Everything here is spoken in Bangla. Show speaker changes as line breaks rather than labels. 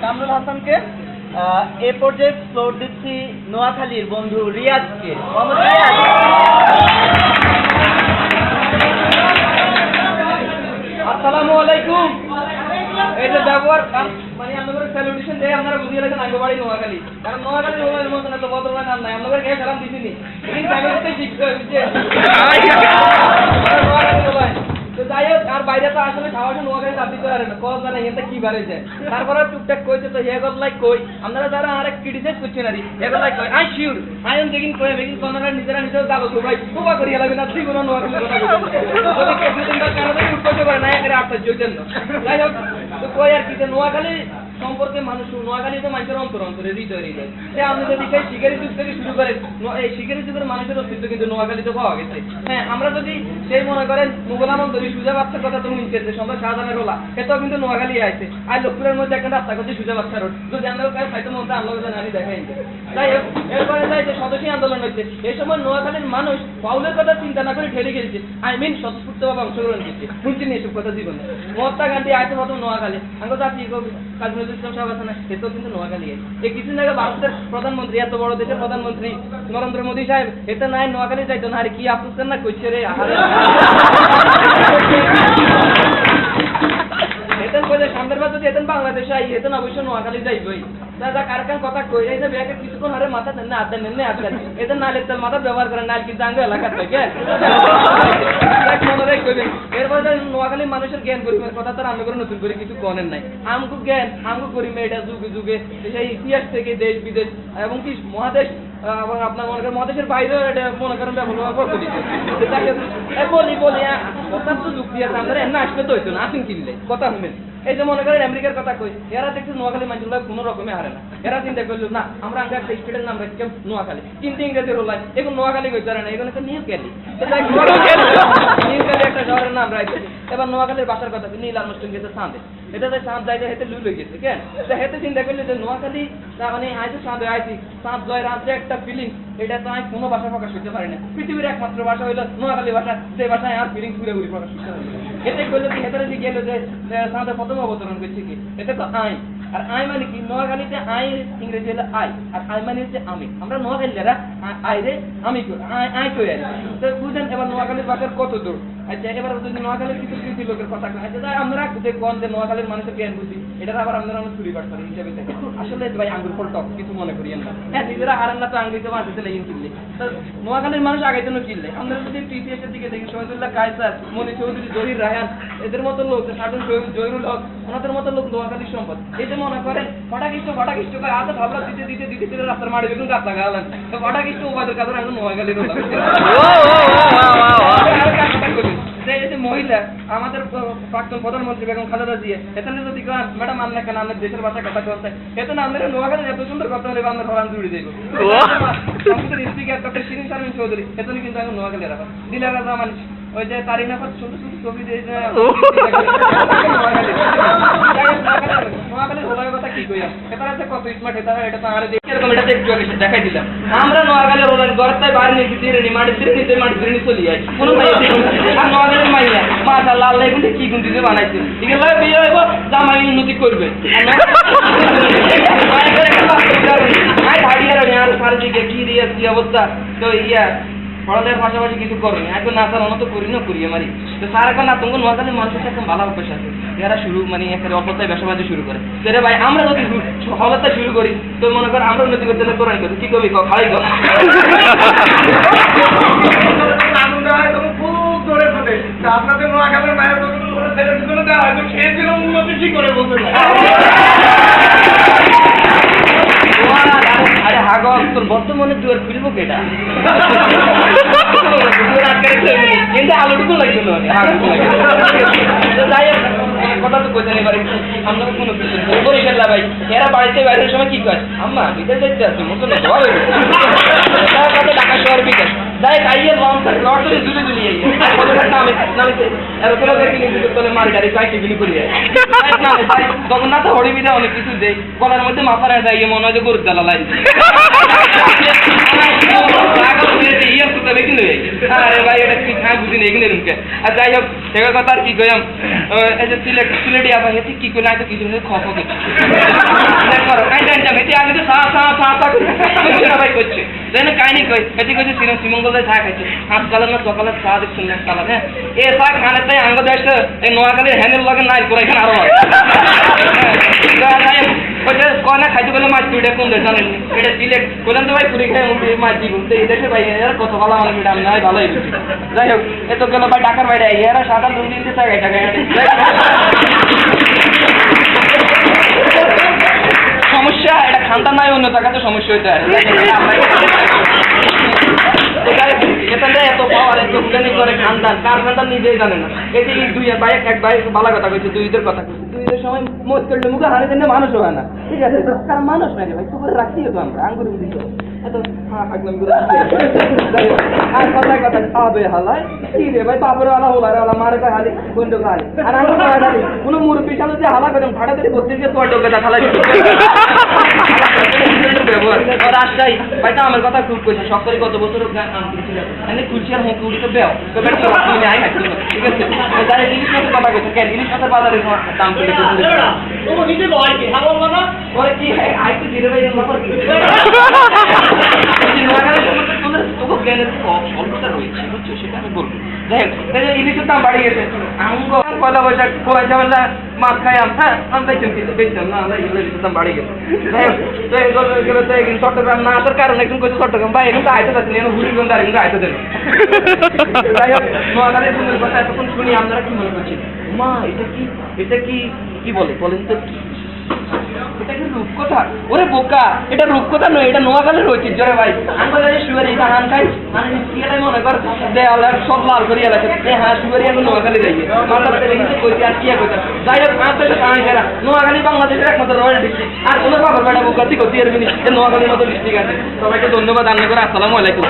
কামরুল হাসানকে। এ পর্যায়ে ফ্লোর দিচ্ছি নোয়াখালীর বন্ধু রিয়াজকে। আসসালামু আলাইকুম। এই যে ব্যবহার মানে আপনাদের স্যালুটেশন দেয় আপনারা বুঝিয়ে রাখেন আগে বাড়ি নোয়াখালী, কারণ নোয়াখালী রোমের মতন এত বদলার নাম নাই। আপনাদের কে সালাম দিছিনি কিন্তু ফ্যামিলিতেই শিখতে হয়, বুঝছেন? তো যাই হোক, আর বাইরে তো আসলে খাওয়া নোয়াখালী চাপ দিতে পারে না, কজ জানে এতে কি বাড়ে যায়। তারপরে টুকটাক কইছে তো হেগর লাইক কই আপনারা যারা আরেক ক্রিটিসাইজ করছেন আর হেগর লাইক কই আই শিওর আই এম দেখিন কই বেগিন কোনরা নিজেরা নিজেও গালো তো ভাই তোবা করিয়া লাগবে না তুই কোন নোয়াখালী কথা কইছিস যদি কেউ চিন্তা কারণে উঠতে পারে না এর আশ্চর্য জন্য। যাই হোক, তো কই আর কি নোয়াখালী সম্পর্কে মানুষ নোয়াখালীতে মানুষের অন্তরে হৃদয় সে আপনি যদি সেই শিকারি যুগ থেকে শুরু করেন, এই শিকারি যুগের মানুষের অস্তিত্ব কিন্তু নোয়াখালীতে পাওয়া গেছে। হ্যাঁ, আমরা যদি সেই মনে করেন মুঘল আমল সুজা বাচ্চার কথা তুমি নিচেছে সম্রাট শাহজাহানের রোলা, এটাও কিন্তু নোয়াখালী আছে। আর লক্ষ্মীপুরের মধ্যে একটা রাস্তা করছে সুজা বাচ্চা রোড, যদি আমরা সাইতে মধ্যে আন্দোলন আমি দেখাই। যাই হোক, এরপরে যাই যে স্বদেশী আন্দোলন হচ্ছে, এই সময় নোয়াখালীর মানুষ ফাউলের কথা চিন্তা না করে ঠেলে গেছে, আই মিন স্বতঃস্ফূর্তভাবে অংশগ্রহণ করছে। শুনছি নি এসব কথা জীবনে। মহাত্মা গান্ধী আছে প্রথম নোয়াখালী, আঙ্গ জাতি কাজী নজরুল ইসলাম সাহেব আছে না, এটাও কিন্তু নোয়াখালী। এই কিছুদিন আগে ভারতের প্রধানমন্ত্রী, এত বড় দেশের প্রধানমন্ত্রী নরেন্দ্র মোদী সাহেব এটা নাই নোয়াখালী যাইতো না, আর কি আপনার না কইছে রে এতেন কইলে সামনের বার যদি এতেন বাংলাদেশে আই এতেন অবশ্যই নোয়াখালী যাইবই। দাদা কারখান কথা কই এই যে ব্যাগে কিছুক্ষণ হারে মাথা দেন না আধা নেন না আধা এতেন নালের তেল মাথা ব্যবহার করেন নাল কিন্তু আঙ্গ এলাকার থেকে মনে রাখবেন। এরপরে নোয়াখালী মানুষের জ্ঞান পরিমাণের কথা তার আমরা করে নতুন করে কিছু করেন নাই। আমগো জ্ঞান আমগো পরিমাণ এটা যুগে যুগে সেই ইতিহাস থেকে দেশ বিদেশ এবং কি মহাদেশ এবং আপনার মনে করেন মহাদেশের বাইরেও এটা মনে করেন ব্যবহার করতে দিচ্ছে। বলি কথা তো যুক্তি আছে, আমরা এমনি আসলে তো হইতো না আসেন কিনলে কথা শুনেন। এই যে মনে করেন আমেরিকার কথা কই, এরা দেখছে নোয়াখালী মানুষগুলো কোনো রকমে হারে না। এরা চিন্তা করলো না আমরা আগে একটা স্টেটের নাম রাখছি নোয়াখালী, কিন্তু ইংরেজি রোল আছে এখন নোয়াখালী কই জানে না, এখানে তো নিউ ক্যালি নিউ ক্যালি একটা শহরের নাম রাখছে। এবার নোয়াখালীর ভাষার কথা নীল আনুষ্ঠান গেছে সাঁদে, এটা যে সাঁত যায় হেতে লুল হয়ে গেছে কেন, হেতে চিন্তা করলে যে নোয়াখালী মানে আইসে সাঁদে আইসি সাঁত জয় রাজ্যে একটা ফিলিংস, এটা তো আমি কোনো ভাষা প্রকাশ করতে পারি না। পৃথিবীর একমাত্র ভাষা হইলো নোয়াখালী ভাষা, সেই ভাষায় আর ফিলিংস পুরোপুরি প্রকাশ করতে পারি। এতে করলে কি হেতারে যে গেল যে সাঁতে প্রথম অবতরণ করছে কি, এটা তো আই। আর আই মানে কি, নোয়াখালীতে আই ইংরেজি হলো আই, আর আই মানে হচ্ছে আমি। আমরা নোয়াখালীরা আই রে আমি আই কই আর তো বুঝেন। এবার নোয়াখালীর ভাষার কত দূর। আচ্ছা, এবার যদি নোয়াখালীর কিছু কিছু লোকের কথা আচ্ছা আমরা যে কোন যে নোয়াখালীর মানুষের জ্ঞান বুঝি, এটা আবার আমরা চুরি বাট করি হিসাবে থেকে আসলে ভাই আঙ্গুর ফল টক কিছু মনে করিয়েন না। হ্যাঁ, নিজেরা হারান না তো আঙ্গুরিতে মাঝে লেগিন কিনলে তো নোয়াখালীর মানুষ আগে জন্য কিনলে। আমরা যদি টিসিএস এর দিকে দেখি, শহীদুল্লাহ কায়সার, মনি চৌধুরী, জহির রায়হান, এদের মতো লোক, সাধন জহিরুল হক, ওনাদের মতো লোক নোয়াখালীর সম্পদ। এই যে মনে করেন ফটাকিষ্ট করে আতে ভাবলা দিতে দিতে দিতে দিতে রাস্তার মাঠে দেখুন গাছ লাগালেন, তো ফটাকিষ্ট উপাদের কাছে এখন নোয়াখালীর মহিলা আমাদের প্রাক্তন প্রধানমন্ত্রী বেগম খালেদা জিয়া, এখানে যদি ম্যাডাম আন্না কেন আমাদের দেশের ভাষায় কথা বলতে এতে না আমাদের নোয়াখালী এত সুন্দর কথা হলে আমরা ফরান জুড়ে দেব। আমাদের স্পিকার ডক্টর শিরিন শারমিন চৌধুরী, এতনি কিন্তু এখন নোয়াখালী রাখা দিলারা জামান, ওই যে তারিনা পাত সুন্দর সুন্দর ছবি দিয়ে নোয়াখালীর হোলার কথা কি কইয়া এটারা যে কত স্মার্ট, এটারা এটা তো আর এরকম এটা দেখতে দেখাই দিলাম। আমরা নোয়াখালীর হোলার ঘর তাই বাইরে নিয়ে দিয়ে নি মাটি দিয়ে নিতে মাটি দিয়ে নিয়ে চলে যাই কোনো ভাই। আর নোয়াখালীর মাইয়া মাশাআল্লাহ আল্লাহ কিন্তু কি গুণ দিয়ে বানাইছে, এগুলা বিয়ে হইব জামাই উন্নতি করবে। আই ভাড়িয়ার আর সার্জিকে কি দিয়ে কি অবস্থা, তো ইয়া পড়ালেখার পাশাপাশি কিছু করনি এখন না স্যার অনত করি না করি আমারই তো স্যার এখন না তোমার নোয়াখালীর মানুষের একটা ভালো অভ্যাস আছে, এরা শুরু মানে একটা অপত্যায় ব্যবসা বাণিজ্য শুরু করে। তো রে ভাই আমরা যদি হলতা শুরু করি তো মনে কর আমরা উন্নতি করতে হলে তোরাই করি কি করবি খাই কর আপনাদের নোয়াখালীর মায়ের খেয়েছিল উন্নতি কি করে বলতে আরে হাগল তোর বর্তমানে দুয়ার খুলবো কেটা কিন্তু আলুটুকু লাগছিল যাই হোক কথা তো কোথায় এবার আমরা কোনো বরিশাল্লা ভাই এরা বাড়িতে বাইরের সময় কি কয় আম্মা বিদেশ যাইতে আসছে মতো ঢাকা শহর বিকাশ যাই খাইয়ে লড় ধরে ঝুলে ঝুলিয়ে নামে মারি গাড়ি কয়েকটি বিলি করিয়ে তখন না তো হরিবিদা অনেক কিছু দেয় গলার মধ্যে মাথার যায় মনে হয় যে গরুর জ্বালা লাগে এক্সপিরিয়েন্স করতে হবে কিনে আরে ভাই এটা কি খায় বুঝি না এগুলো এরকম আর যাই হোক সেটার কথা আর কি কইলাম এই যে সিলেটি আবার হেতি কি কই না তো কিছু খপ খপ করো কাই জানি হেতি আগে তো সা সা সা সা ভাই করছে দেন কাহিনী কই হেতি কইছে শ্রীমঙ্গল চা খাইছে হাত কালার না সকালে চা দেখছেন না কালার হ্যাঁ এ চা খানে তাই আঙ্গ দেশ এই নোয়াখালীর হ্যান্ডেল লাগে নাই করে এখানে আরো কয়না খাইতে গেলে মাছ দুইটা কোন দেশ জানেন এটা সিলেট বললাম তো ভাই পুরী খাই মাছ দিব তো এই দেশে ভাই এরা কত ভালো আমার এটা আমি নাই ভালোই বুঝি যাই হোক এত গেল ভাই ঢাকার বাইরে এরা সাদা দুই দিতে চাই টাকা সমস্যা এটা খান্তা নাই অন্য জায়গাতে সমস্যা হইতে আর এত পাওয়ার এত হুদানি করে খানদান কার খানদান নিজেই জানে না এই যে দুই ভাই এক ভাই ভালো কথা কইছে দুইদের কথা কইছে দুইদের সময় মত করলে মুখে হারে দিলে মানুষ হয় না ঠিক আছে কারণ মানুষ না রে ভাই তো করে রাখছি তো আমরা আঙ্গুর দিতে এত হাগলাম গুলো আর কথা কথা খাবে হালায় কি রে ভাই বাপরে আলা হলারে আলা মারে কয় হালি বন্ধ খালি আর আঙ্গুর খায় হালি কোন মুরব্বি সামনে যে হালা করে ফাটা দিয়ে বসে গিয়ে তোর ডোকে খালাই রাজশাহী ভাই তো আমার কথা খুব কইছে সরকারি কত বছর এনে কুলচিয়ার মুখ উড়ি তো বেও তো বেটা তুমি আই হাইছো ঠিক আছে যারা ইলিশ মাছের কথা কইছে কেন ইলিশ মাছের বাজারে দাম কত তুমি নিজে বল কি হালো না ওরে কি আই তো দিরে ভাই না করতে তোকে জ্ঞানের স্বল্পতা রয়েছে বুঝছো সেটা আমি বলবো দেখ ইলিশের দাম বাড়ি গেছে আঙ্গ পয়লা বৈশাখ কোয়া ঝামেলা মাছ খাই হ্যাঁ আমি বেচতাম না আমরা ইলিশের দাম বাড়ি গেছে চট্টগ্রাম না আসার কারণ একজন কইছে চট্টগ্রাম ভাই এখন তো আইতে যাচ্ছি এখন হুড়িগঞ্জ আর এখন আইতে দেন যাই হোক নোয়াখালীর সুন্দর কথা এতক্ষণ শুনি আপনারা কি মনে করছেন মা এটা কি বলেন তো এটা কি রূপকথা ওরে বোকা এটা রূপকথা নয় এটা নোয়াখালীর ঐতিহ্য রে ভাই আমরা সুগারি ধান খাই মানে নিশ্চিত মনে কর দেয়াল আর সব লাল করিয়া লাগে হ্যাঁ সুগারি এখন নোয়াখালী যাইয়ে মাথা পেটে কিন্তু কইতে আর কি কইতে যাই হোক আমাদের কাহিনী খেলা নোয়াখালী বাংলাদেশের একমাত্র রয়্যাল ডিস্ট্রিক্ট আর কোনো বাবার বেটা বোকাতি করতে পারবি না নোয়াখালীর মতো ডিস্ট্রিক্ট আছে সবাইকে ধন্যবাদ আন্না করে আসসালামু আলাইকুম